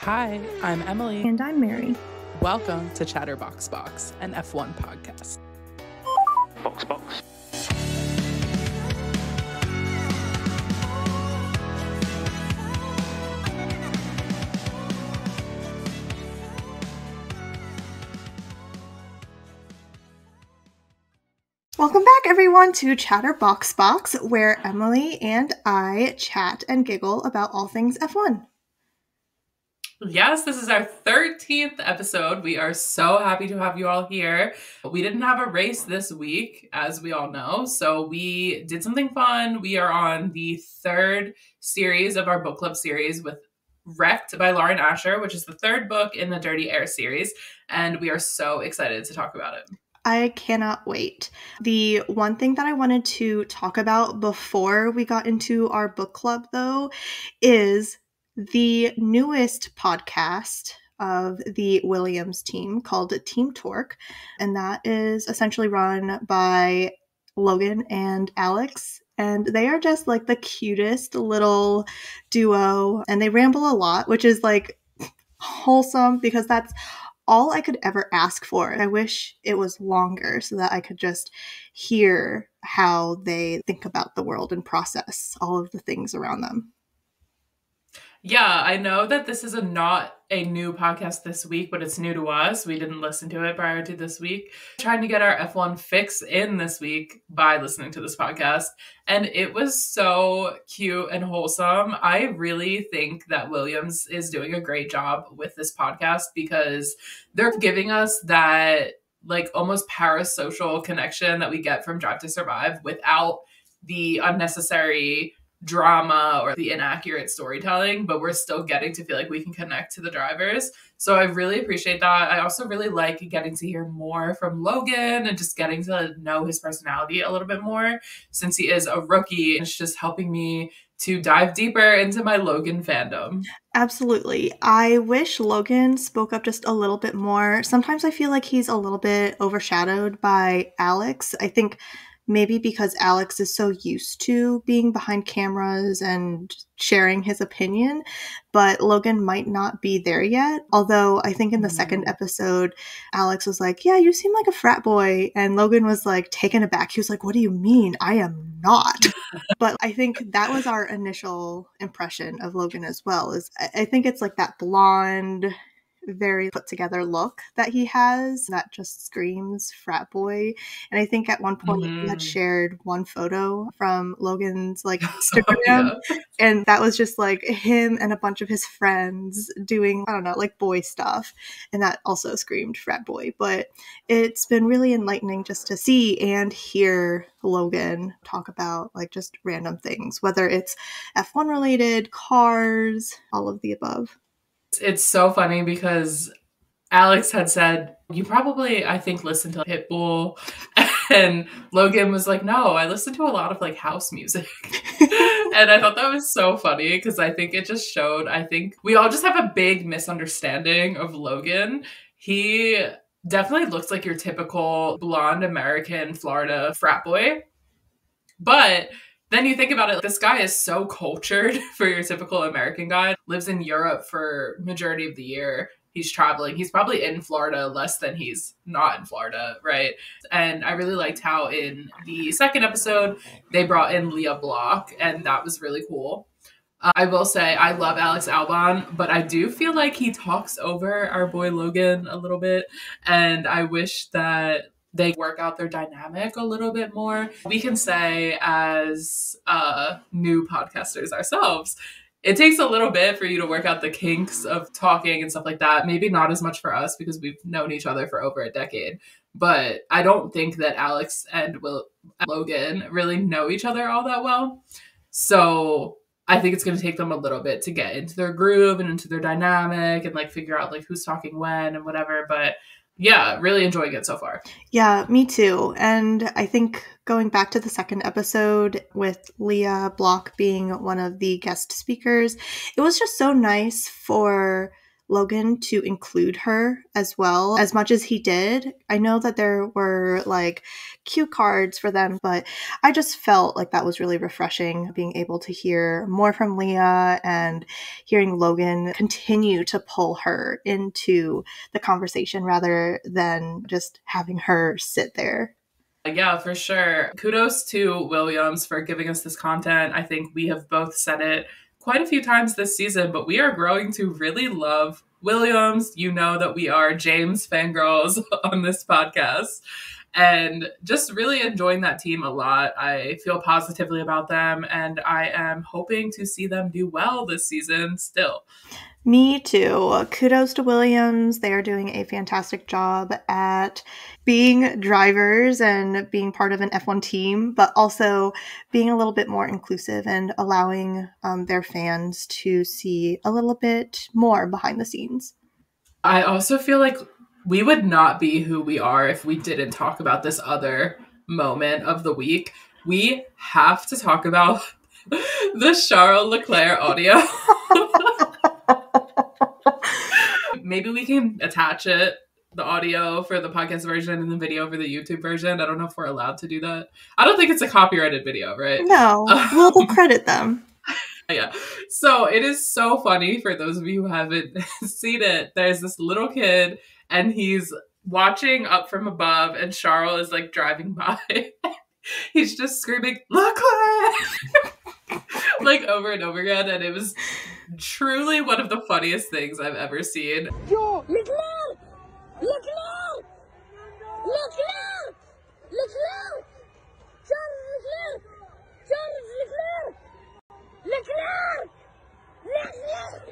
Hi, I'm Emily. And I'm Mary. Welcome to Chatterbox Box, an F1 podcast. Box. Welcome back, everyone, to Chatterbox Box, where Emily and I chat and giggle about all things F1. Yes, this is our 13th episode. We are so happy to have you all here. We didn't have a race this week, as we all know, so we did something fun. We are on the third series of our book club series with Wrecked by Lauren Asher, which is the third book in the Dirty Air series, and we are so excited to talk about it. I cannot wait. The one thing that I wanted to talk about before we got into our book club, though, is the newest podcast of the Williams team called Team Torque, and that is essentially run by Logan and Alex. And they are just like the cutest little duo, and they ramble a lot, which is like wholesome because that's all I could ever ask for. I wish it was longer so that I could just hear how they think about the world and process all of the things around them. Yeah, I know that this is not a new podcast this week, but it's new to us. We didn't listen to it prior to this week. Trying to get our F1 fix in this week by listening to this podcast. And it was so cute and wholesome. I really think that Williams is doing a great job with this podcast because they're giving us that like almost parasocial connection that we get from Drive to Survive without the unnecessary drama or the inaccurate storytelling, but we're still getting to feel like we can connect to the drivers. So I really appreciate that. I also really like getting to hear more from Logan and just getting to know his personality a little bit more since he is a rookie. It's just helping me to dive deeper into my Logan fandom. Absolutely. I wish Logan spoke up just a little bit more. Sometimes I feel like he's a little bit overshadowed by Alex. I think maybe because Alex is so used to being behind cameras and sharing his opinion, but Logan might not be there yet. Although I think in the second episode, Alex was like, yeah, you seem like a frat boy. And Logan was like taken aback. He was like, what do you mean? I am not. But I think that was our initial impression of Logan as well. Is I think it's like that blonde, very put together look that he has that just screams frat boy. And I think at one point he had shared one photo from Logan's like Instagram, and that was just like him and a bunch of his friends doing, I don't know, like boy stuff, and that also screamed frat boy. But it's been really enlightening just to see and hear Logan talk about like just random things, whether it's F1 related, cars, all of the above. It's so funny because Alex had said, you probably, I think, listen to Pitbull. And Logan was like, no, I listen to a lot of like house music. And I thought that was so funny because I think it just showed, I think we all just have a big misunderstanding of Logan. He definitely looks like your typical blonde American Florida frat boy. But then you think about it, this guy is so cultured for your typical American guy, lives in Europe for majority of the year. He's traveling. He's probably in Florida less than he's not in Florida, right? And I really liked how in the second episode, they brought in Leah Block, and that was really cool. I will say I love Alex Albon, but I do feel like he talks over our boy Logan a little bit, and I wish that they work out their dynamic a little bit more. We can say as new podcasters ourselves, it takes a little bit for you to work out the kinks of talking and stuff like that. Maybe not as much for us because we've known each other for over a decade. But I don't think that Alex and Logan really know each other all that well. So I think it's going to take them a little bit to get into their groove and into their dynamic and like figure out like who's talking when and whatever. But yeah, really enjoying it so far. Yeah, me too. And I think going back to the second episode with Leah Block being one of the guest speakers, it was just so nice for Logan to include her as well, as much as he did. I know that there were like cue cards for them, but I just felt like that was really refreshing, being able to hear more from Leah and hearing Logan continue to pull her into the conversation rather than just having her sit there. Yeah, for sure. Kudos to Williams for giving us this content. I think we have both said it quite a few times this season, but we are growing to really love Williams. You know that we are James fangirls on this podcast and just really enjoying that team a lot. I feel positively about them and I am hoping to see them do well this season still. Me too. Kudos to Williams. They are doing a fantastic job at being drivers and being part of an F1 team, but also being a little bit more inclusive and allowing their fans to see a little bit more behind the scenes. I also feel like we would not be who we are if we didn't talk about this other moment of the week. We have to talk about the Charles Leclerc audio. Maybe we can attach it, the audio for the podcast version and the video for the YouTube version. I don't know if we're allowed to do that. I don't think it's a copyrighted video, right? No, we'll credit them. Yeah. So it is so funny for those of you who haven't seen it. There's this little kid and he's watching up from above and Charles is like driving by. He's just screaming, Leclerc! like over and over again. And it was truly one of the funniest things I've ever seen. Yo, Leclerc! Leclerc! Leclerc! Leclerc! Charles Leclerc! Charles Leclerc! Leclerc! Leclerc!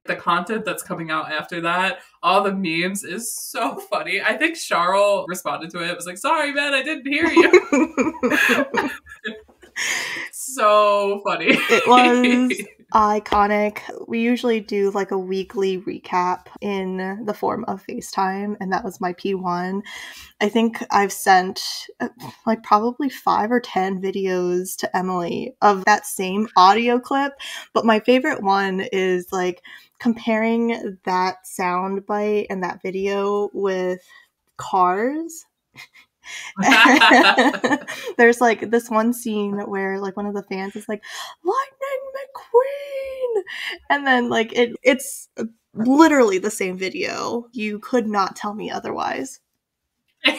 The content that's coming out after that, all the memes, is so funny. I think Charles responded to it. It was like, sorry, man, I didn't hear you. So funny. It was iconic. We usually do like a weekly recap in the form of FaceTime, and that was my P1. I think I've sent like probably 5 or 10 videos to Emily of that same audio clip, but my favorite one is like comparing that sound bite and that video with Cars. There's like this one scene where like one of the fans is like Lightning McQueen, and then like it's literally the same video. You could not tell me otherwise.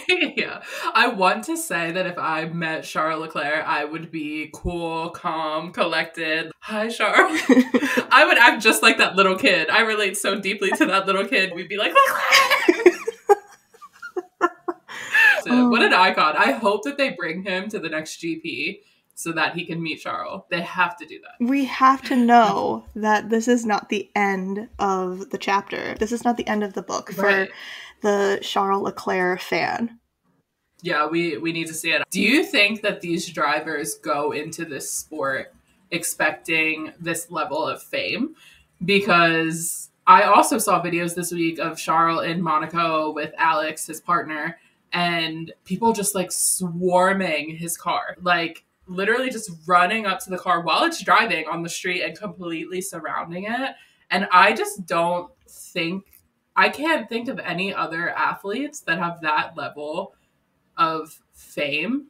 Yeah, I want to say that if I met Charles Leclerc, I would be cool, calm, collected. Hi, Charles. I would act just like that little kid. I relate so deeply to that little kid. We'd be like, Leclerc! What an icon. I hope that they bring him to the next GP so that he can meet Charles. They have to do that. We have to know that this is not the end of the chapter. This is not the end of the book for the Charles Leclerc fan. Yeah, we need to see it. Do you think that these drivers go into this sport expecting this level of fame? Because I also saw videos this week of Charles in Monaco with Alex, his partner, and people just like swarming his car, like literally just running up to the car while it's driving on the street and completely surrounding it. And I just don't think, I can't think of any other athletes that have that level of fame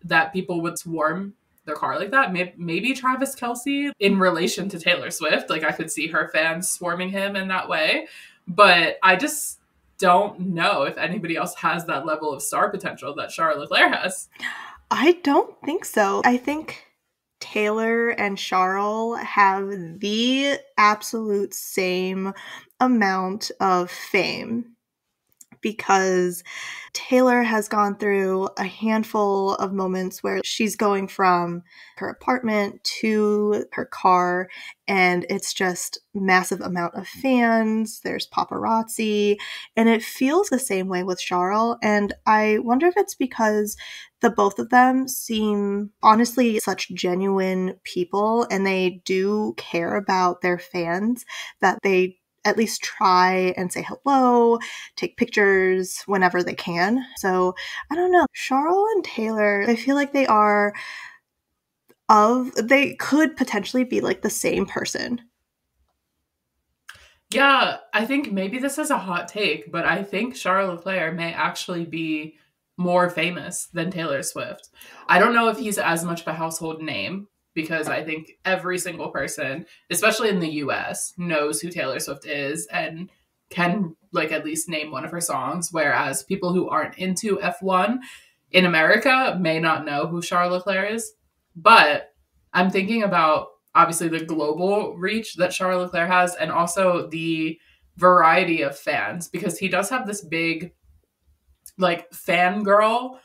that people would swarm their car like that. Maybe Travis Kelce in relation to Taylor Swift. Like I could see her fans swarming him in that way. But I just don't know if anybody else has that level of star potential that Charles Leclerc has. I don't think so. I think Taylor and Charles have the absolute same amount of fame because Taylor has gone through a handful of moments where she's going from her apartment to her car, and it's just massive amount of fans. There's paparazzi, and it feels the same way with Charles. And I wonder if it's because the both of them seem honestly such genuine people, and they do care about their fans that they at least try and say hello, take pictures whenever they can. So I don't know. Charles and Taylor, I feel like they could potentially be like the same person. Yeah, I think maybe this is a hot take, but I think Charles Leclerc may actually be more famous than Taylor Swift. I don't know if he's as much of a household name because I think every single person, especially in the US, knows who Taylor Swift is and can like at least name one of her songs, whereas people who aren't into F1 in America may not know who Charles Leclerc is. But I'm thinking about obviously the global reach that Charles Leclerc has and also the variety of fans because he does have this big like fangirl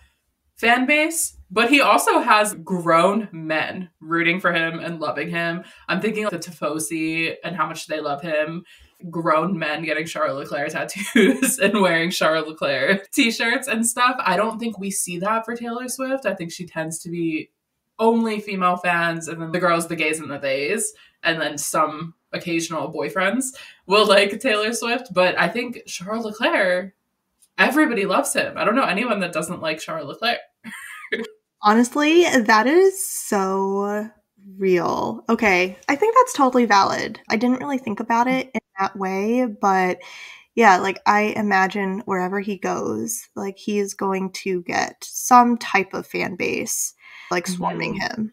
fan base, but he also has grown men rooting for him and loving him. I'm thinking of the Tifosi and how much they love him. Grown men getting Charles Leclerc tattoos and wearing Charles Leclerc t-shirts and stuff. I don't think we see that for Taylor Swift. I think she tends to be only female fans, and then the girls, the gays, and the theys, and then some occasional boyfriends will like Taylor Swift. But I think Charles Leclerc, everybody loves him. I don't know anyone that doesn't like Charles Leclerc. Honestly, that is so real. Okay, I think that's totally valid. I didn't really think about it in that way, but yeah, like I imagine wherever he goes, like he is going to get some type of fan base like swarming him.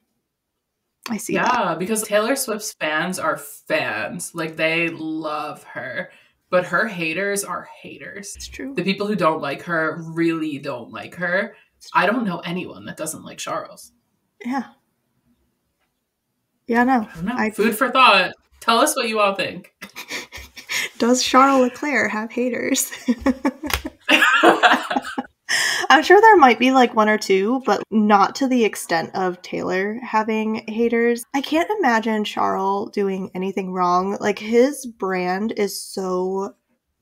I see that. Yeah, because Taylor Swift's fans are fans. Like they love her. But her haters are haters. It's true. The people who don't like her really don't like her. I don't know anyone that doesn't like Charles. Yeah. Yeah, no. I don't know. Food for thought. Tell us what you all think. Does Charles Leclerc have haters? I'm sure there might be like one or two, but not to the extent of Taylor having haters. I can't imagine Charles doing anything wrong. Like his brand is so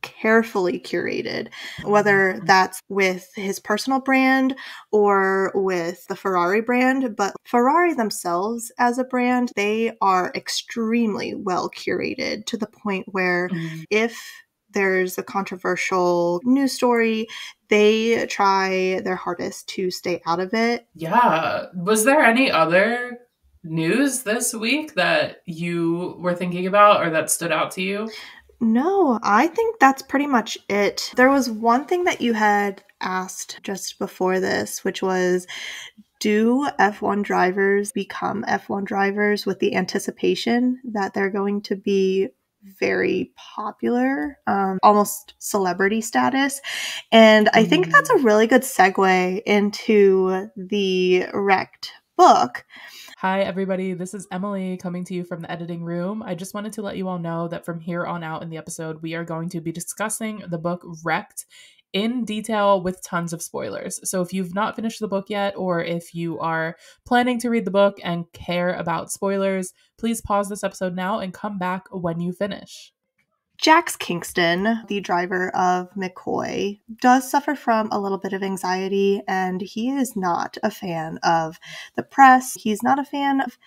carefully curated, whether that's with his personal brand or with the Ferrari brand. But Ferrari themselves as a brand, they are extremely well curated to the point where if there's a controversial news story, they try their hardest to stay out of it. Yeah. Was there any other news this week that you were thinking about or that stood out to you? No, I think that's pretty much it. There was one thing that you had asked just before this, which was, do F1 drivers become F1 drivers with the anticipation that they're going to be very popular, almost celebrity status? And I think that's a really good segue into the Wrecked book. Hi, everybody. This is Emily coming to you from the editing room. I just wanted to let you all know that from here on out in the episode, we are going to be discussing the book Wrecked in detail with tons of spoilers. So if you've not finished the book yet, or if you are planning to read the book and care about spoilers, please pause this episode now and come back when you finish. Jax Kingston, the driver of McCoy, does suffer from a little bit of anxiety, and he is not a fan of the press. He's not a fan of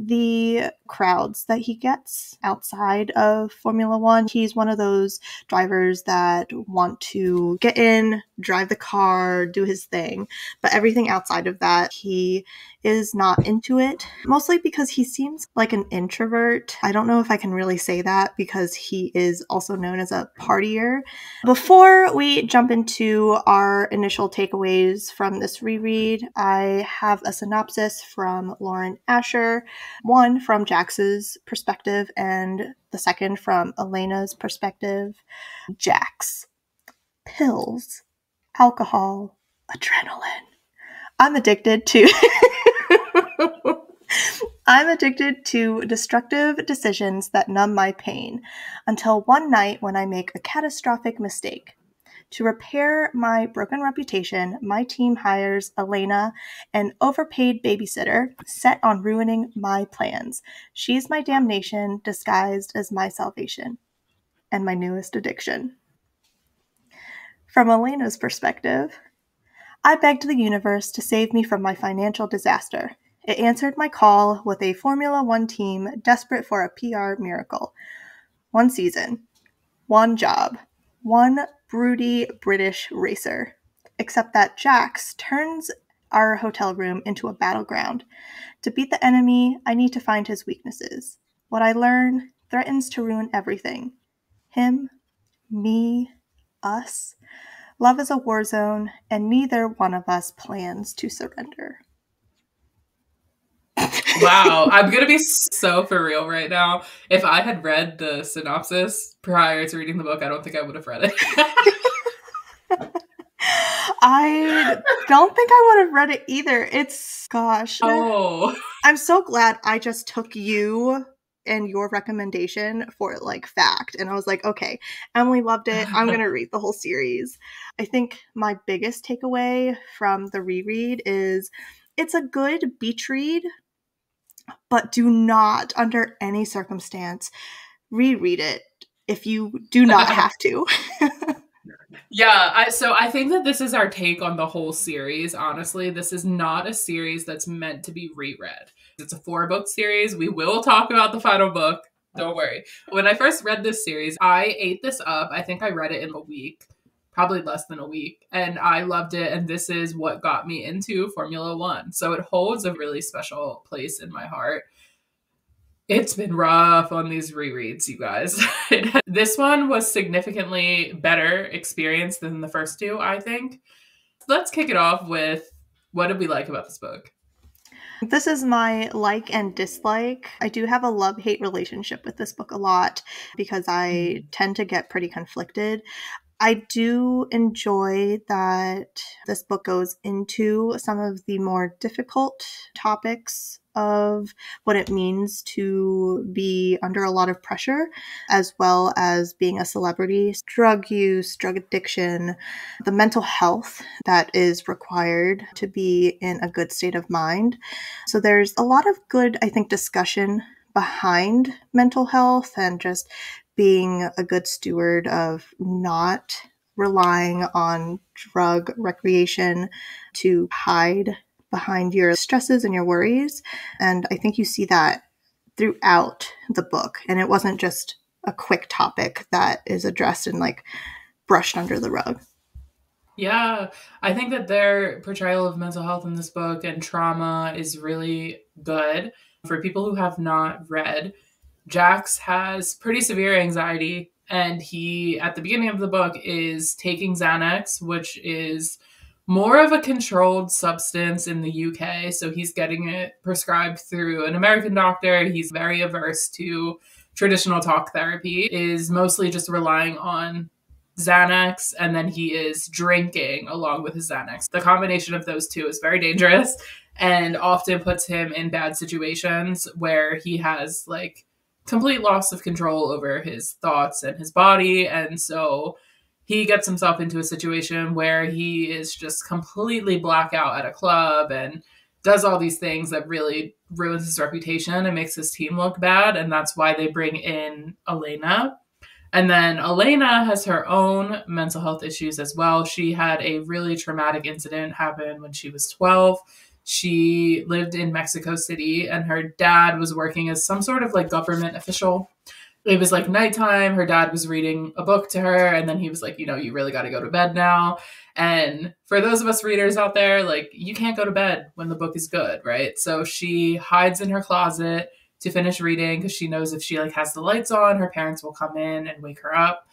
the crowds that he gets outside of Formula One. He's one of those drivers that want to get in, drive the car, do his thing, but everything outside of that, he is not into it, mostly because he seems like an introvert. I don't know if I can really say that because he is also known as a partier. Before we jump into our initial takeaways from this reread, I have a synopsis from Lauren Asher, one from Jax's perspective and the second from Elena's perspective. Jax. Pills. Alcohol. Adrenaline. I'm addicted to destructive decisions that numb my pain until one night when I make a catastrophic mistake. To repair my broken reputation, my team hires Elena, an overpaid babysitter, set on ruining my plans. She's my damnation disguised as my salvation and my newest addiction. From Elena's perspective, I begged the universe to save me from my financial disaster. It answered my call with a Formula One team desperate for a PR miracle. One season, one job, one broody British racer. Except that Jax turns our hotel room into a battleground. To beat the enemy, I need to find his weaknesses. What I learn threatens to ruin everything. Him, me, us. Love is a war zone, and neither one of us plans to surrender. Wow, I'm gonna be so for real right now. If I had read the synopsis prior to reading the book, I don't think I would have read it. I don't think I would have read it either. Oh. I'm so glad I just took you and your recommendation for like fact. And I was like, okay, Emily loved it. I'm going to read the whole series. I think my biggest takeaway from the reread is it's a good beach read, but do not, under any circumstance, reread it if you do not have to. Yeah, so I think that this is our take on the whole series. Honestly, this is not a series that's meant to be reread. It's a 4-book series. We will talk about the final book. Don't worry. When I first read this series, I ate this up. I think I read it in a week, probably less than a week, and I loved it. And this is what got me into Formula One. So it holds a really special place in my heart. It's been rough on these rereads, you guys. This one was significantly better experience than the first two, I think. Let's kick it off with, what did we like about this book? This is my like and dislike. I do have a love-hate relationship with this book a lot because I tend to get pretty conflicted. I do enjoy that this book goes into some of the more difficult topics of what it means to be under a lot of pressure, as well as being a celebrity, drug use, drug addiction, the mental health that is required to be in a good state of mind. So there's a lot of good, I think, discussion behind mental health and just being a good steward of not relying on drug recreation to hide behind your stresses and your worries. And I think you see that throughout the book. And it wasn't just a quick topic that is addressed and like brushed under the rug. Yeah, I think that their portrayal of mental health in this book and trauma is really good. For people who have not read, Jax has pretty severe anxiety, and he, at the beginning of the book, is taking Xanax, which is more of a controlled substance in the UK. So he's getting it prescribed through an American doctor. He's very averse to traditional talk therapy, is mostly just relying on Xanax, and then he is drinking along with his Xanax. The combination of those two is very dangerous and often puts him in bad situations where he has like complete loss of control over his thoughts and his body. And so he gets himself into a situation where he is just completely blackout at a club and does all these things that really ruins his reputation and makes his team look bad. And that's why they bring in Elena. And then Elena has her own mental health issues as well. She had a really traumatic incident happen when she was 12. She lived in Mexico City, and her dad was working as some sort of like government official. It was like nighttime. Her dad was reading a book to her, and then he was like, you really got to go to bed now. And for those of us readers out there, like, you can't go to bed when the book is good, right? So she hides in her closet to finish reading because she knows if she like has the lights on, her parents will come in and wake her up.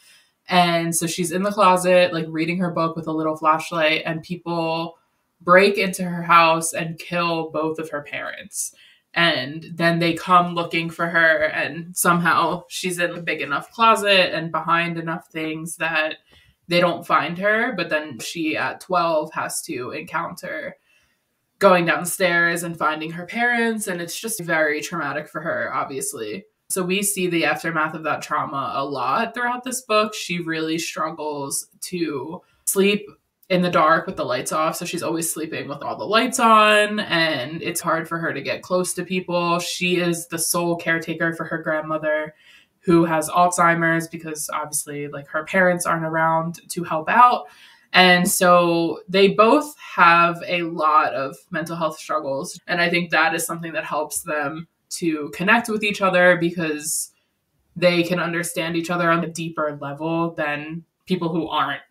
And so she's in the closet, like reading her book with a little flashlight, and people break into her house and kill both of her parents. And then they come looking for her, and somehow she's in a big enough closet and behind enough things that they don't find her. But then she, at 12, has to encounter going down the stairs and finding her parents. And it's just very traumatic for her, obviously. So we see the aftermath of that trauma a lot throughout this book. She really struggles to sleep in the dark with the lights off. So she's always sleeping with all the lights on, and it's hard for her to get close to people. She is the sole caretaker for her grandmother, who has Alzheimer's, because obviously like her parents aren't around to help out. And so they both have a lot of mental health struggles. And I think that is something that helps them to connect with each other, because they can understand each other on a deeper level than people who aren't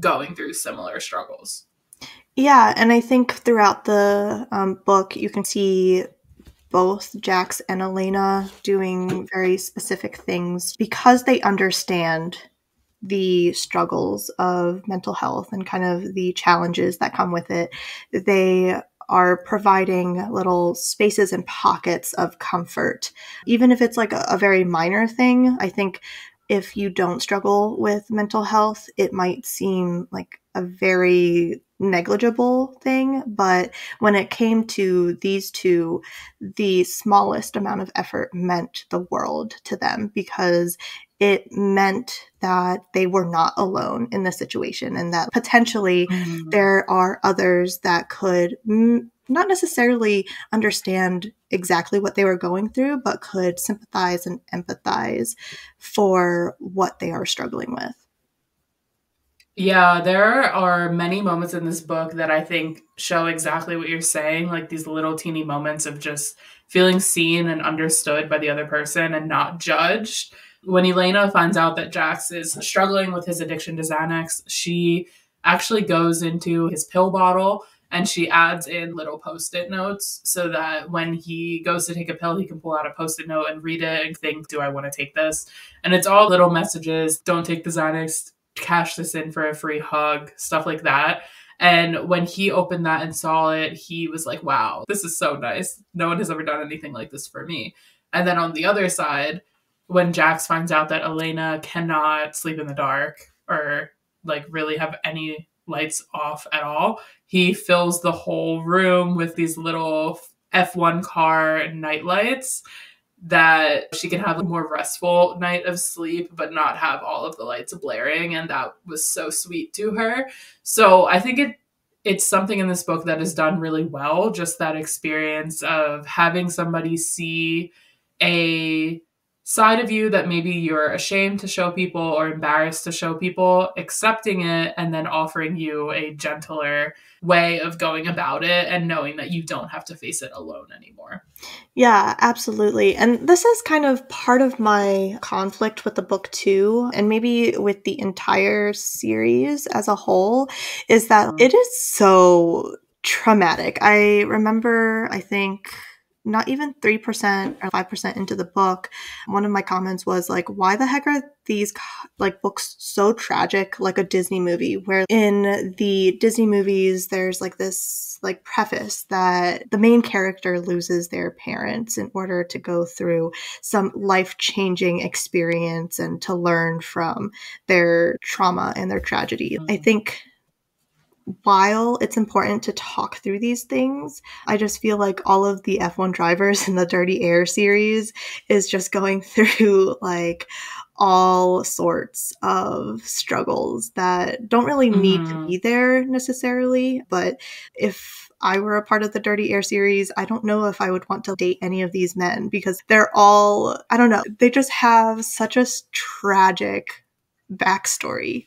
going through similar struggles. Yeah, and I think throughout the book, you can see both Jax and Elena doing very specific things because they understand the struggles of mental health and kind of the challenges that come with it. They are providing little spaces and pockets of comfort, even if it's like a very minor thing. I think if you don't struggle with mental health, it might seem like a very negligible thing. But when it came to these two, the smallest amount of effort meant the world to them because it meant that they were not alone in the situation and that potentially there are others that could not necessarily understand exactly what they were going through, but could sympathize and empathize for what they are struggling with. Yeah, there are many moments in this book that I think show exactly what you're saying, like these little teeny moments of just feeling seen and understood by the other person and not judged. When Elena finds out that Jax is struggling with his addiction to Xanax, she actually goes into his pill bottle and she adds in little post-it notes so that when he goes to take a pill, he can pull out a post-it note and read it and think, do I want to take this? And it's all little messages. Don't take the Xanax, cash this in for a free hug, stuff like that. And when he opened that and saw it, he was like, wow, this is so nice. No one has ever done anything like this for me. And then on the other side, when Jax finds out that Elena cannot sleep in the dark or like really have any lights off at all, he fills the whole room with these little F1 car night lights that she can have a more restful night of sleep, but not have all of the lights blaring. And that was so sweet to her. So I think it's something in this book that is done really well. Just that experience of having somebody see a side of you that maybe you're ashamed to show people or embarrassed to show people, accepting it, and then offering you a gentler way of going about it and knowing that you don't have to face it alone anymore. Yeah, absolutely. And this is kind of part of my conflict with the book too, and maybe with the entire series as a whole, is that it is so traumatic. I remember, I think, not even 3% or 5% into the book, one of my comments was like, why the heck are these like books so tragic, like a Disney movie, where in the Disney movies there's like this like preface that the main character loses their parents in order to go through some life-changing experience and to learn from their trauma and their tragedy. I think while it's important to talk through these things, I just feel like all of the F1 drivers in the Dirty Air series is just going through like all sorts of struggles that don't really need to be there necessarily. But if I were a part of the Dirty Air series, I don't know if I would want to date any of these men because they're all, I don't know, they just have such a tragic backstory.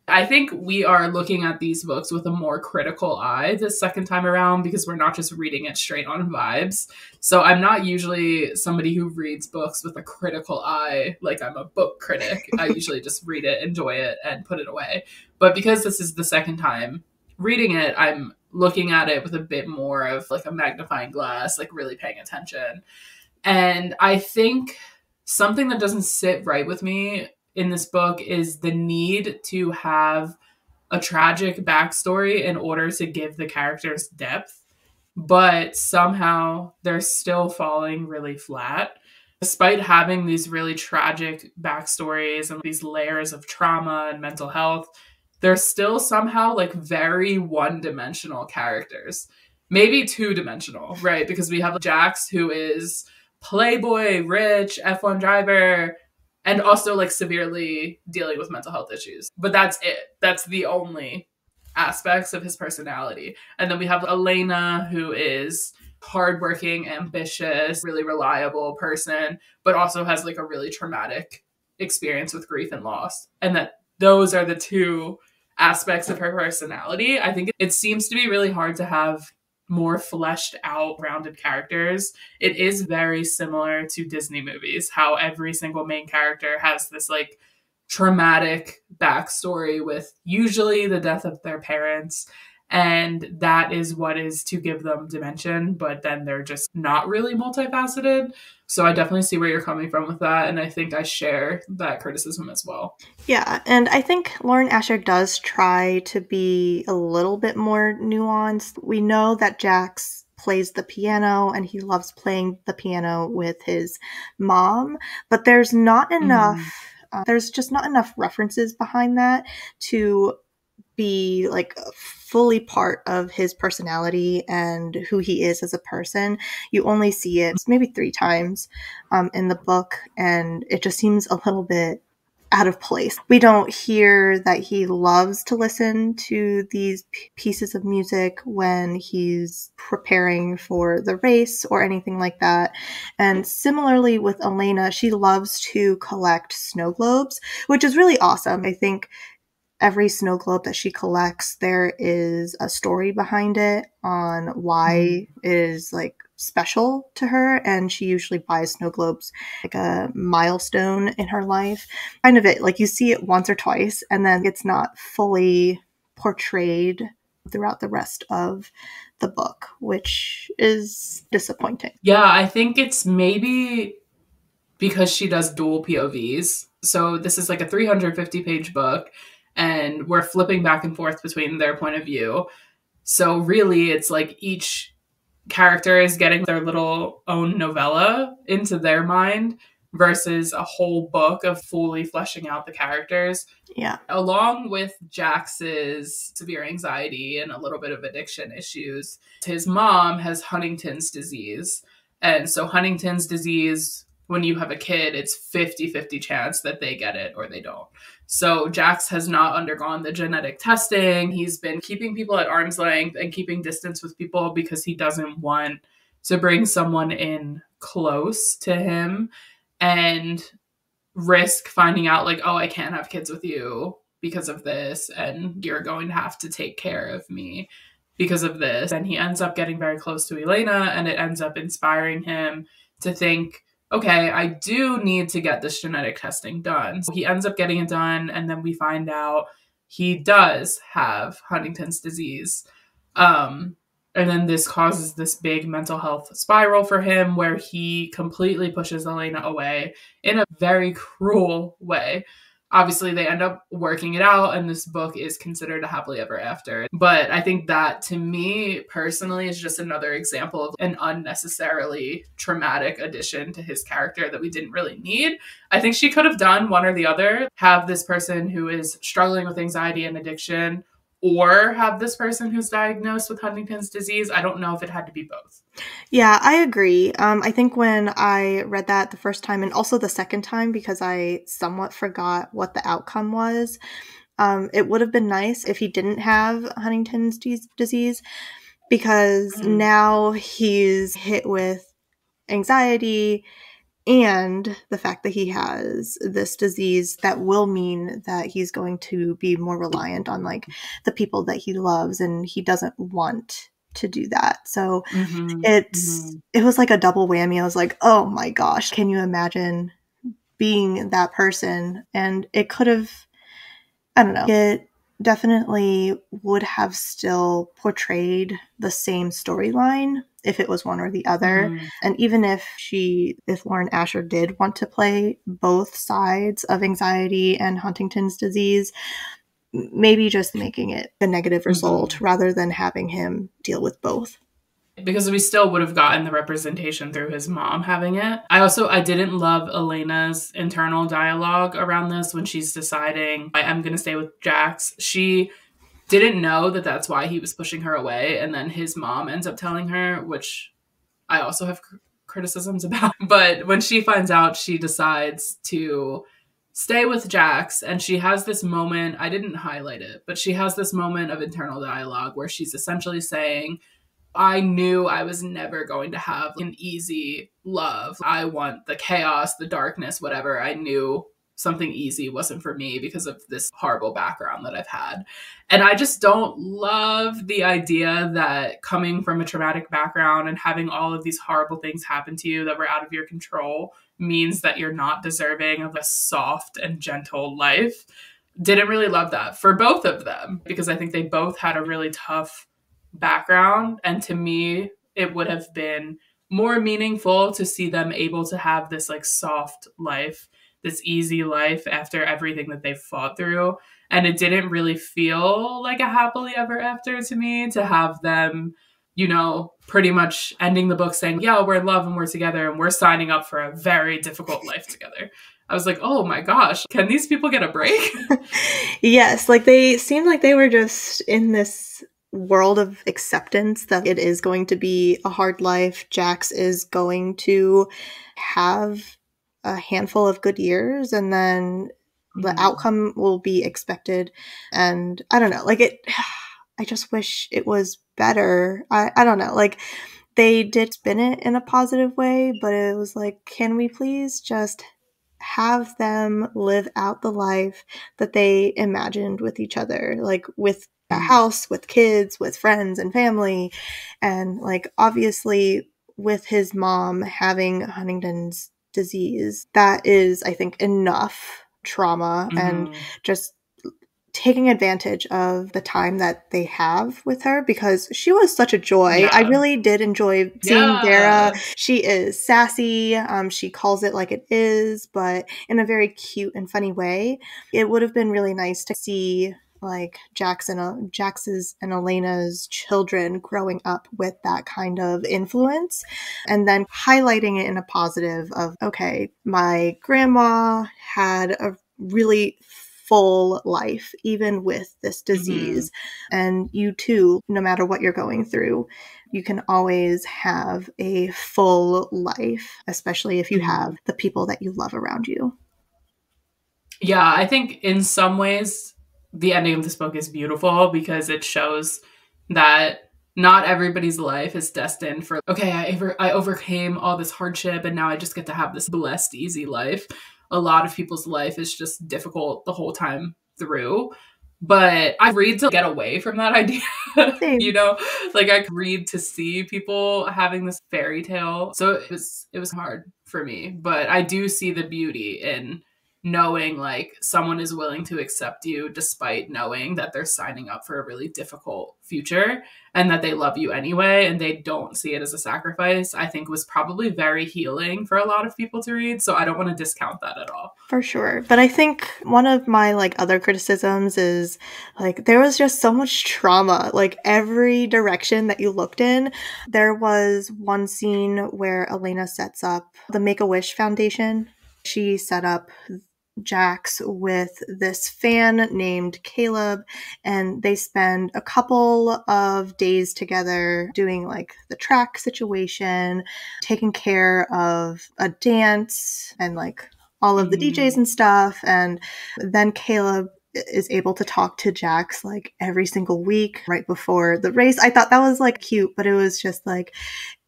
I think we are looking at these books with a more critical eye this second time around because we're not just reading it straight on vibes. So I'm not usually somebody who reads books with a critical eye, like I'm a book critic. I usually just read it, enjoy it, and put it away. But because this is the second time reading it, I'm looking at it with a bit more of like a magnifying glass, like really paying attention. And I think something that doesn't sit right with me in this book is the need to have a tragic backstory in order to give the characters depth, but somehow they're still falling really flat. Despite having these really tragic backstories and these layers of trauma and mental health, they're still somehow like very one-dimensional characters. Maybe two-dimensional, right? Because we have Jax, who is playboy, rich, F1 driver, and also like severely dealing with mental health issues. But that's it. That's the only aspects of his personality. And then we have Elena, who is hardworking, ambitious, really reliable person, but also has like a really traumatic experience with grief and loss. And that those are the two aspects of her personality. I think it seems to be really hard to have more fleshed out, rounded characters. It is very similar to Disney movies, how every single main character has this like traumatic backstory with usually the death of their parents. And that is what is to give them dimension, but then they're just not really multifaceted. So I definitely see where you're coming from with that, and I think I share that criticism as well. Yeah, and I think Lauren Asher does try to be a little bit more nuanced. We know that Jax plays the piano and he loves playing the piano with his mom, but there's not enough there's just not enough references behind that to be like fully part of his personality and who he is as a person. You only see it maybe 3 times in the book, and it just seems a little bit out of place. We don't hear that he loves to listen to these pieces of music when he's preparing for the race or anything like that. And similarly with Elena, she loves to collect snow globes, which is really awesome. I think every snow globe that she collects, there is a story behind it on why it is like special to her, and she usually buys snow globes like a milestone in her life. Kind of it, like you see it once or twice, and then it's not fully portrayed throughout the rest of the book, which is disappointing. Yeah, I think it's maybe because she does dual POVs. So this is like a 350-page book, and we're flipping back and forth between their point of view. So really, it's like each character is getting their little own novella into their mind versus a whole book of fully fleshing out the characters. Yeah. Along with Jax's severe anxiety and a little bit of addiction issues, his mom has Huntington's disease. And so Huntington's disease, when you have a kid, it's 50-50 chance that they get it or they don't. So Jax has not undergone the genetic testing. He's been keeping people at arm's length and keeping distance with people because he doesn't want to bring someone in close to him and risk finding out like, oh, I can't have kids with you because of this, and you're going to have to take care of me because of this. And he ends up getting very close to Elena, and it ends up inspiring him to think, okay, I do need to get this genetic testing done. So he ends up getting it done, and then we find out he does have Huntington's disease. And then this causes this big mental health spiral for him where he completely pushes Elena away in a very cruel way. Obviously, they end up working it out, and this book is considered a happily ever after. But I think that, to me, personally, is just another example of an unnecessarily traumatic addition to his character that we didn't really need. I think she could have done one or the other. Have this person who is struggling with anxiety and addiction, or have this person who's diagnosed with Huntington's disease. I don't know if it had to be both. Yeah, I agree. I think when I read that the first time and also the second time, because I somewhat forgot what the outcome was, it would have been nice if he didn't have Huntington's disease, because now he's hit with anxiety and the fact that he has this disease that will mean that he's going to be more reliant on like the people that he loves, and he doesn't want to do that. So it was like a double whammy. I was like, oh my gosh, can you imagine being that person? And it could have, I don't know, it definitely would have still portrayed the same storyline if it was one or the other. And even if Lauren Asher did want to play both sides of anxiety and Huntington's disease, maybe just making it a negative result rather than having him deal with both. Because we still would have gotten the representation through his mom having it. I didn't love Elena's internal dialogue around this when she's deciding, I'm going to stay with Jax. She didn't know that that's why he was pushing her away. And then his mom ends up telling her, which I also have criticisms about. But when she finds out, she decides to stay with Jax. And she has this moment, I didn't highlight it, but she has this moment of internal dialogue where she's essentially saying, I knew I was never going to have an easy love. I want the chaos, the darkness, whatever. I knew something easy wasn't for me because of this horrible background that I've had. And I just don't love the idea that coming from a traumatic background and having all of these horrible things happen to you that were out of your control means that you're not deserving of a soft and gentle life. didn't really love that for both of them, because I think they both had a really tough background. And to me, it would have been more meaningful to see them able to have this like soft life, this easy life after everything that they've fought through. And it didn't really feel like a happily ever after to me, to have them, you know, pretty much ending the book saying, yeah, we're in love and we're together and we're signing up for a very difficult life together. I was like, oh my gosh, can these people get a break? Yes, like they seemed like they were just in this world of acceptance that it is going to be a hard life. Jax is going to have a handful of good years, and then the outcome will be expected. And I don't know, like it, I just wish it was better. I don't know, like they did spin it in a positive way, but it was like, can we please just have them live out the life that they imagined with each other, like with a house, with kids, with friends and family. And like obviously with his mom having Huntington's disease, that is, I think, enough trauma and just taking advantage of the time that they have with her, because she was such a joy. Yeah. I really did enjoy seeing Vera. She is sassy. She calls it like it is, but in a very cute and funny way. It would have been really nice to see like Jax's and Elena's children growing up with that kind of influence, and then highlighting it in a positive of, okay, my grandma had a really full life, even with this disease. And you too, no matter what you're going through, you can always have a full life, especially if you have the people that you love around you. Yeah, I think in some ways the ending of this book is beautiful, because it shows that not everybody's life is destined for, okay, I overcame all this hardship and now I just get to have this blessed, easy life. A lot of people's life is just difficult the whole time through. But I read to get away from that idea, you know, like I read to see people having this fairy tale. So it was hard for me, but I do see the beauty in knowing like someone is willing to accept you despite knowing that they're signing up for a really difficult future, and that they love you anyway and they don't see it as a sacrifice, I think was probably very healing for a lot of people to read. So I don't want to discount that at all. For sure. But I think one of my like other criticisms is like there was just so much trauma, like every direction that you looked in. There was one scene where Elena sets up the Make-A-Wish Foundation. She set up Jax with this fan named Caleb, and they spend a couple of days together doing like the track situation, taking care of a dance and like all of the DJs and stuff. And then Caleb is able to talk to Jax like every single week right before the race. I thought that was like cute, but it was just like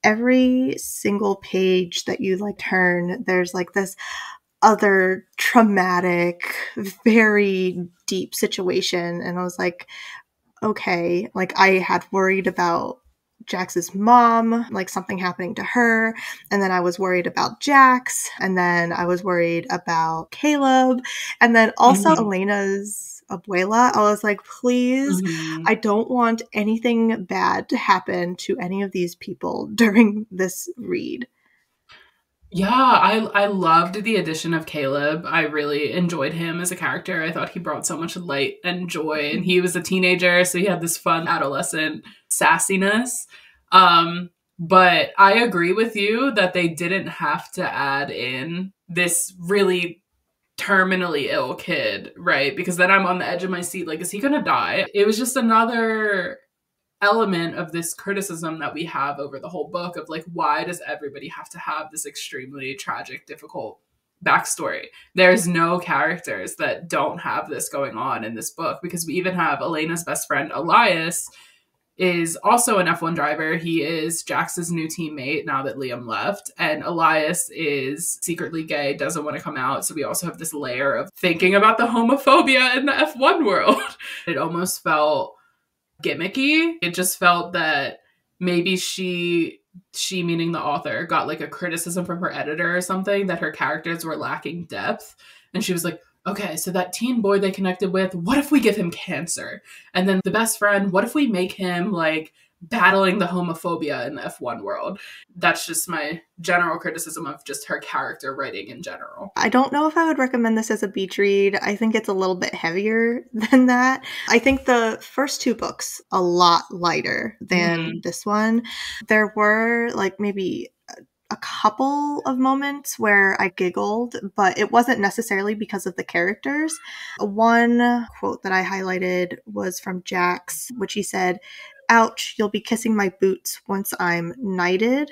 every single page that you like turn, there's like this other traumatic, very deep situation. And I was like, okay, like I had worried about Jax's mom, like something happening to her. And then I was worried about Jax. And then I was worried about Caleb. And then also Elena's abuela. I was like, please, I don't want anything bad to happen to any of these people during this read. Yeah, I loved the addition of Caleb. I really enjoyed him as a character. I thought he brought so much light and joy, and he was a teenager, so he had this fun adolescent sassiness. But I agree with you that they didn't have to add in this really terminally ill kid, right? Because then I'm on the edge of my seat, like, is he gonna die? It was just another element of this criticism that we have over the whole book of like, why does everybody have to have this extremely tragic, difficult backstory? There's no characters that don't have this going on in this book, because we even have Elena's best friend, Elias, is also an F1 driver. He is Jax's new teammate now that Liam left. And Elias is secretly gay, doesn't want to come out. So we also have this layer of thinking about the homophobia in the F1 world. It almost felt gimmicky. It just felt that maybe she meaning the author got like a criticism from her editor or something, that her characters were lacking depth, and she was like, okay, so that teen boy they connected with, what if we give him cancer? And then the best friend, what if we make him like battling the homophobia in the F1 world? That's just my general criticism of just her character writing in general. I don't know if I would recommend this as a beach read. I think it's a little bit heavier than that. I think the first 2 books a lot lighter than this one. There were like maybe a couple of moments where I giggled, but it wasn't necessarily because of the characters. One quote that I highlighted was from Jax, which he said, "Ouch, you'll be kissing my boots once I'm knighted."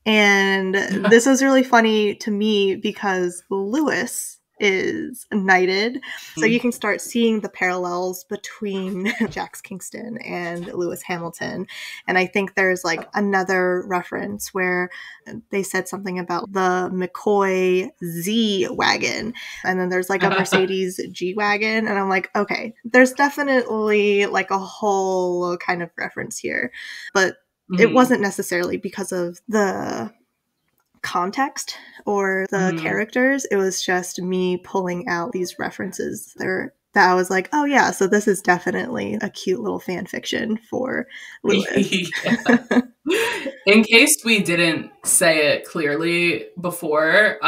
And this was really funny to me because Lewis is knighted. So you can start seeing the parallels between Jax Kingston and Lewis Hamilton. And I think there's like another reference where they said something about the McCoy Z wagon. And then there's like a Mercedes G wagon. And I'm like, okay, there's definitely like a whole kind of reference here. But it wasn't necessarily because of the context or the characters. It was just me pulling out these references there that I was like, oh yeah, so this is definitely a cute little fan fiction for Lewis. In case we didn't say it clearly before,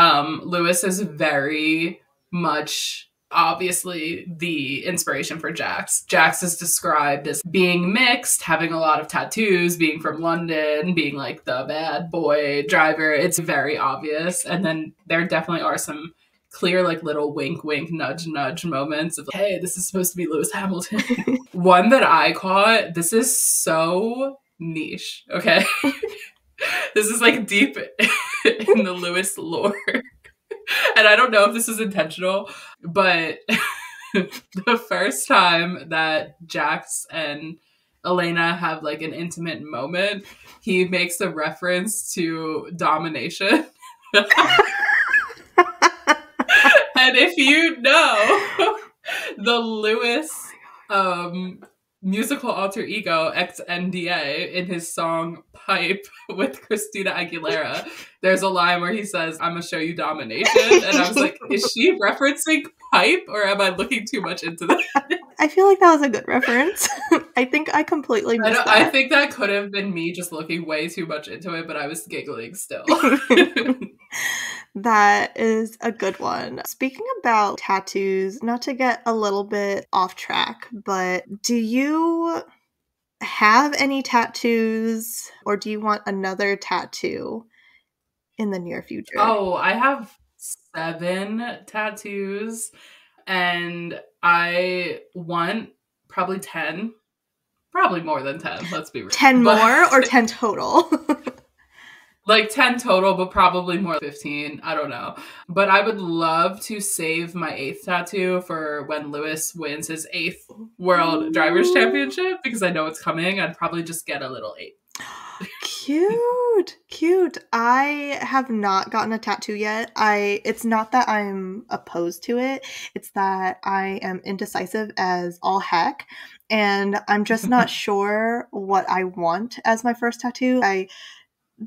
Lewis is very much obviously the inspiration for Jax. Jax is described as being mixed, having a lot of tattoos, being from London, being like the bad boy driver. It's very obvious. And then there definitely are some clear like little wink wink nudge nudge moments of, hey, this is supposed to be Lewis Hamilton. One that I caught, this is so niche, okay? This is like deep in the Lewis lore. And I don't know if this is intentional, but the first time that Jax and Elena have like an intimate moment, he makes a reference to domination. And if you know the Lewis musical alter ego XNDA in his song Pipe with Christina Aguilera, there's a line where he says, "I'm gonna show you domination." And I was like, is she referencing Pipe or am I looking too much into that? I feel like that was a good reference. I think I completely missed that. I think that could have been me just looking way too much into it, but I was giggling still. That is a good one. Speaking about tattoos, not to get a little bit off track, but do you have any tattoos or do you want another tattoo in the near future? Oh, I have 7 tattoos and I want probably 10. Probably more than 10, let's be real. 10 more or 10 total? Like 10 total, but probably more 15. I don't know. But I would love to save my 8th tattoo for when Lewis wins his 8th World Drivers' Championship, because I know it's coming. I'd probably just get a little 8. Cute. I have not gotten a tattoo yet. It's not that I'm opposed to it. It's that I am indecisive as all heck. And I'm just not sure what I want as my first tattoo. I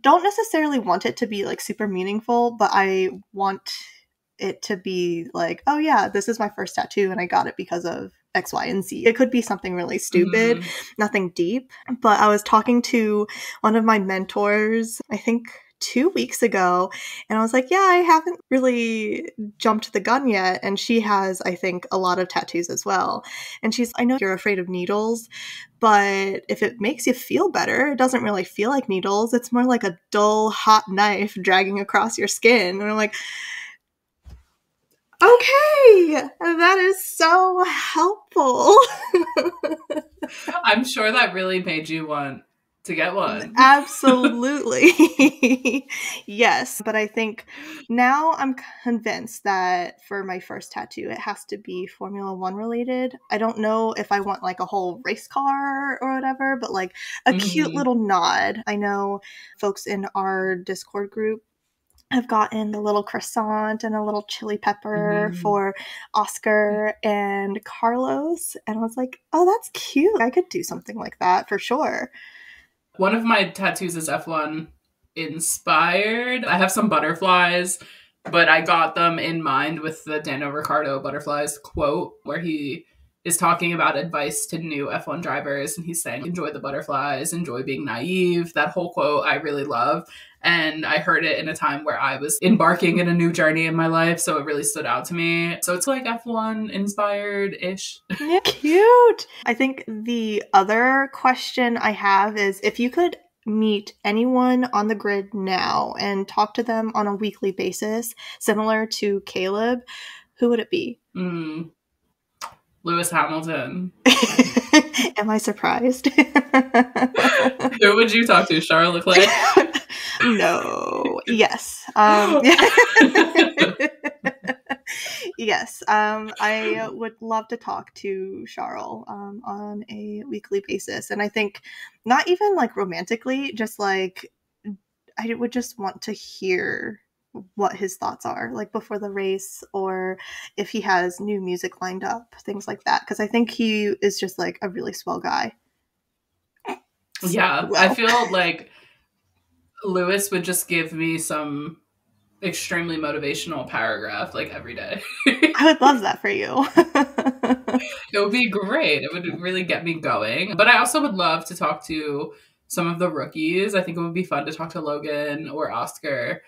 don't necessarily want it to be like super meaningful, but I want it to be like, oh yeah, this is my first tattoo and I got it because of X, Y, and Z. It could be something really stupid, nothing deep. But I was talking to one of my mentors, I think 2 weeks ago, and I was like, yeah, I haven't really jumped the gun yet. And she has, I think, a lot of tattoos as well. And she's, I know you're afraid of needles, but if it makes you feel better, it doesn't really feel like needles. It's more like a dull, hot knife dragging across your skin. And I'm like, okay, that is so helpful. I'm sure that really made you want to get one. Absolutely. Yes. But I think now I'm convinced that for my first tattoo, it has to be Formula One related. I don't know if I want like a whole race car or whatever, but like a cute little nod. I know folks in our Discord group have gotten a little croissant and a little chili pepper for Oscar and Carlos. And I was like, oh, that's cute. I could do something like that for sure. One of my tattoos is F1 inspired. I have some butterflies but I got them in mind with the Daniel Ricciardo Butterflies quote where he is talking about advice to new F1 drivers, and he's saying, enjoy the butterflies, enjoy being naive. That whole quote I really love. And I heard it in a time where I was embarking in a new journey in my life, so it really stood out to me. So it's like F1 inspired-ish. Yeah, cute. I think the other question I have is, if you could meet anyone on the grid now and talk to them on a weekly basis, similar to Caleb, who would it be? Lewis Hamilton. Am I surprised? Who would you talk to? Charles Leclerc? No. Yes. Yes. I would love to talk to Charles on a weekly basis. And I think not even like romantically, just like I would just want to hear what his thoughts are, like before the race, or if he has new music lined up, things like that. Because I think he is just like a really swell guy. Yeah, I feel like Lewis would just give me some extremely motivational paragraph like every day. I would love that for you. It would be great. It would really get me going. But I also would love to talk to some of the rookies. I think it would be fun to talk to Logan or Oscar.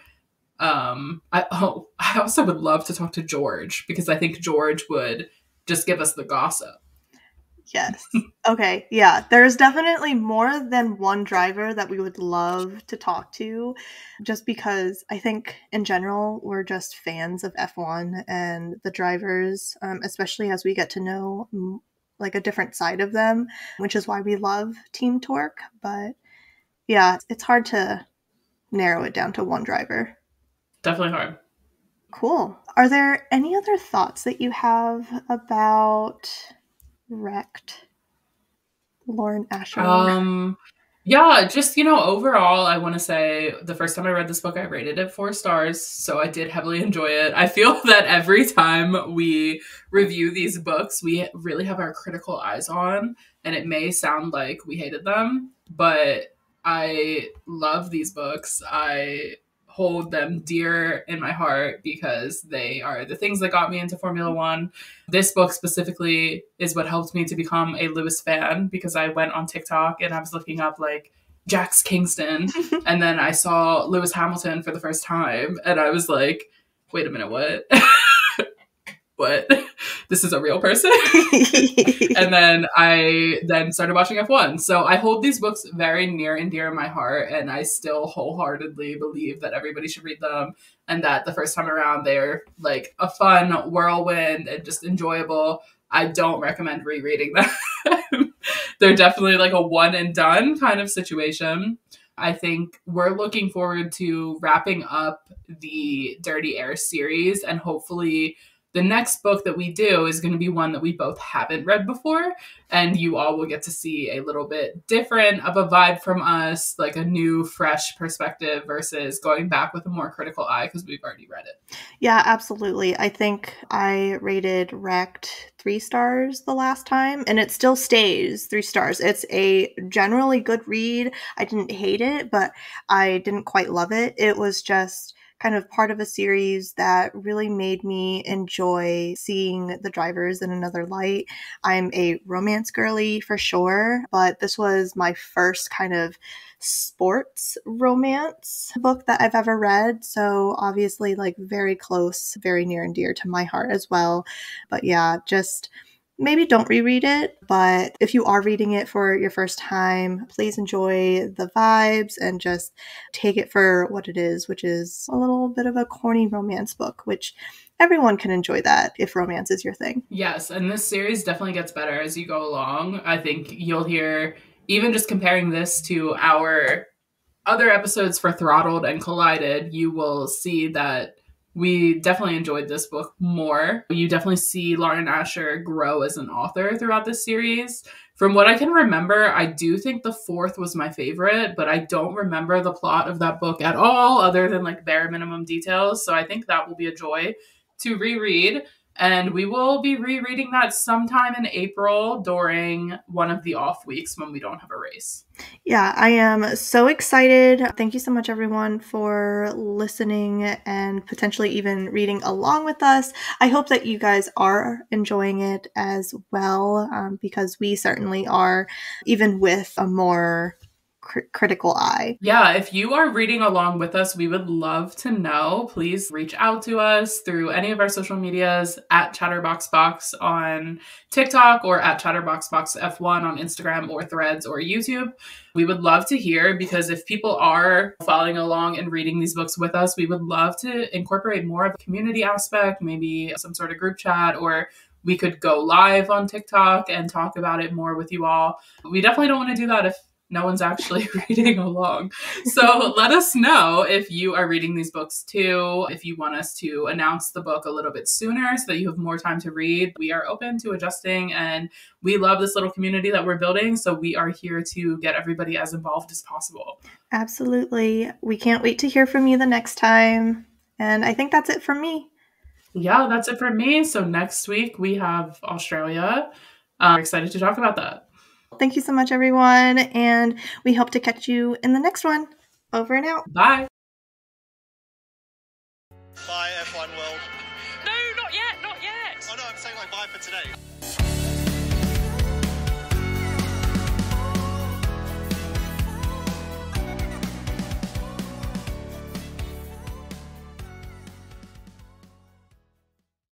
I also would love to talk to George, because I think George would just give us the gossip. Yes. Okay. Yeah. There's definitely more than one driver that we would love to talk to, just because I think in general we're just fans of F1 and the drivers, especially as we get to know like a different side of them, which is why we love Team Torque. But yeah, it's hard to narrow it down to one driver. Definitely hard. Cool. Are there any other thoughts that you have about Wrecked, Lauren Asher? Yeah, just, overall, I want to say the first time I read this book, I rated it 4 stars. So I did heavily enjoy it. I feel that every time we review these books, we really have our critical eyes on, and it may sound like we hated them, but I love these books. I hold them dear in my heart because they are the things that got me into Formula One. This book specifically is what helped me to become a Lewis fan, because I went on TikTok and I was looking up like Jax Kingston, and then I saw Lewis Hamilton for the first time, and I was like, wait a minute, what? What? This is a real person? And then I started watching F1. So I hold these books very near and dear in my heart, and I still wholeheartedly believe that everybody should read them, and that the first time around they're like a fun whirlwind and just enjoyable. I don't recommend rereading them. They're definitely like a one and done kind of situation. I think we're looking forward to wrapping up the Dirty Air series, and hopefully the next book that we do is going to be one that we both haven't read before, and you all will get to see a little bit different of a vibe from us, like a new, fresh perspective versus going back with a more critical eye because we've already read it. Yeah, absolutely. I think I rated Wrecked 3 stars the last time, and it still stays 3 stars. It's a generally good read. I didn't hate it, but I didn't quite love it. It was just kind of part of a series that really made me enjoy seeing the drivers in another light. I'm a romance girly for sure, but this was my first kind of sports romance book that I've ever read. So obviously like very close, very near and dear to my heart as well. But yeah, just maybe don't reread it, but if you are reading it for your first time, please enjoy the vibes and just take it for what it is, which is a little bit of a corny romance book, which everyone can enjoy that if romance is your thing. Yes, and this series definitely gets better as you go along. I think you'll hear, even just comparing this to our other episodes for Throttled and Collided, you will see that we definitely enjoyed this book more. You definitely see Lauren Asher grow as an author throughout this series. From what I can remember, I do think the 4th was my favorite, but I don't remember the plot of that book at all, other than like bare minimum details. So I think that will be a joy to reread. And we will be rereading that sometime in April during one of the off weeks when we don't have a race. Yeah, I am so excited. Thank you so much, everyone, for listening and potentially even reading along with us. I hope that you guys are enjoying it as well, because we certainly are, even with a more critical eye. Yeah, if you are reading along with us, we would love to know. Please reach out to us through any of our social medias at ChatterboxBox on TikTok or at ChatterboxBoxF1 on Instagram or Threads or YouTube. We would love to hear, because if people are following along and reading these books with us, we would love to incorporate more of a community aspect, maybe some sort of group chat, or we could go live on TikTok and talk about it more with you all. We definitely don't want to do that if no one's actually reading along. So let us know if you are reading these books too, if you want us to announce the book a little bit sooner so that you have more time to read. We are open to adjusting, and we love this little community that we're building, so we are here to get everybody as involved as possible. Absolutely. We can't wait to hear from you the next time. And I think that's it from me. Yeah, that's it from me. So next week we have Australia. I'm excited to talk about that. Thank you so much, everyone, and we hope to catch you in the next one. Over and out. Bye. Bye, F1 World. No, not yet, not yet. Oh no, I'm saying like bye for today.